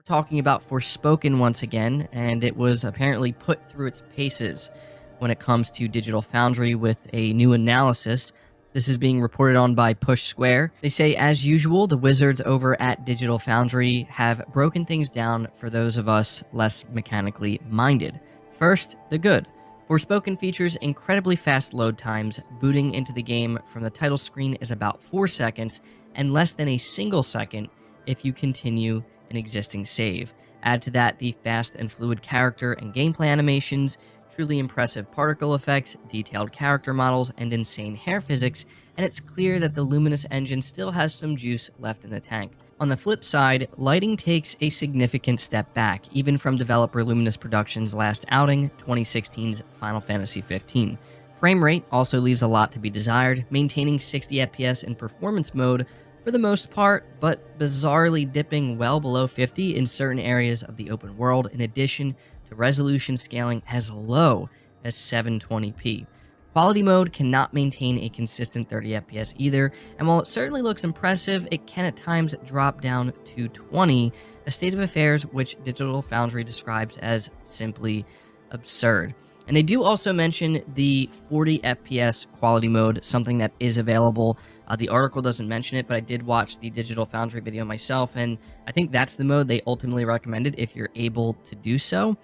talking about Forspoken once again, and it was apparently put through its paces when it comes to Digital Foundry with a new analysis. This is being reported on by Push Square. They say, as usual, the wizards over at Digital Foundry have broken things down for those of us less mechanically minded. First, the good. Forspoken features incredibly fast load times. Booting into the game from the title screen is about 4 seconds, and less than a single second if you continue an existing save. Add to that the fast and fluid character and gameplay animations, truly impressive particle effects, detailed character models, and insane hair physics, and it's clear that the Luminous engine still has some juice left in the tank. On the flip side, lighting takes a significant step back, even from developer Luminous Productions' last outing, 2016's Final Fantasy XV. Frame rate also leaves a lot to be desired, maintaining 60 FPS in performance mode for the most part, but bizarrely dipping well below 50 in certain areas of the open world, in addition to resolution scaling as low as 720p. Quality mode cannot maintain a consistent 30 FPS either, and while it certainly looks impressive, it can at times drop down to 20, a state of affairs which Digital Foundry describes as simply absurd. And they do also mention the 40 FPS quality mode, something that is available. The article doesn't mention it, but I did watch the Digital Foundry video myself, and I think that's the mode they ultimately recommended if you're able to do so.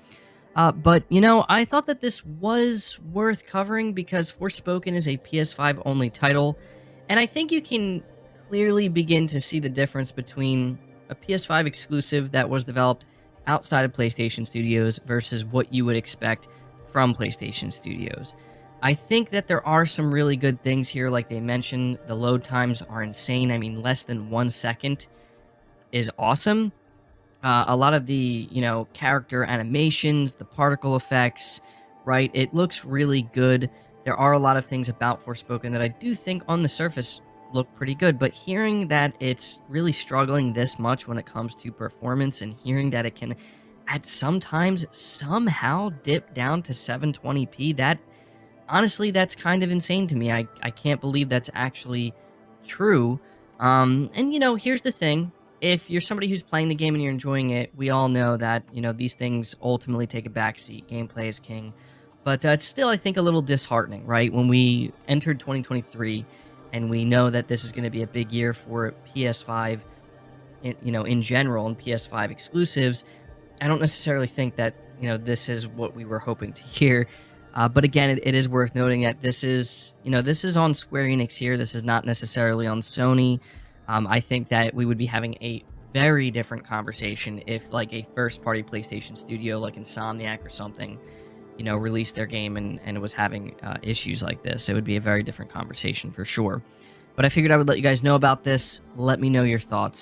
But, I thought that this was worth covering because Forspoken is a PS5 only title, and I think you can clearly begin to see the difference between a PS5 exclusive that was developed outside of PlayStation Studios versus what you would expect from PlayStation Studios. I think that there are some really good things here. Like they mentioned, the load times are insane. I mean, less than 1 second is awesome. A lot of the, character animations, the particle effects, right? It looks really good. There are a lot of things about Forspoken that I do think on the surface look pretty good, but hearing that it's really struggling this much when it comes to performance and hearing that it can at sometimes somehow dip down to 720p, that honestly, that's kind of insane to me. I can't believe that's actually true. And here's the thing. If you're somebody who's playing the game and you're enjoying it, we all know that, these things ultimately take a backseat. Gameplay is king. But it's still, I think, a little disheartening, right? When we entered 2023 and we know that this is going to be a big year for PS5, in general, and PS5 exclusives, I don't necessarily think that, this is what we were hoping to hear. But again, it is worth noting that this is on Square Enix here. This is not necessarily on Sony. I think that we would be having a very different conversation if, like, a first-party PlayStation studio like Insomniac or something, released their game and it was having issues like this. It would be a very different conversation for sure. But I figured I would let you guys know about this. Let me know your thoughts.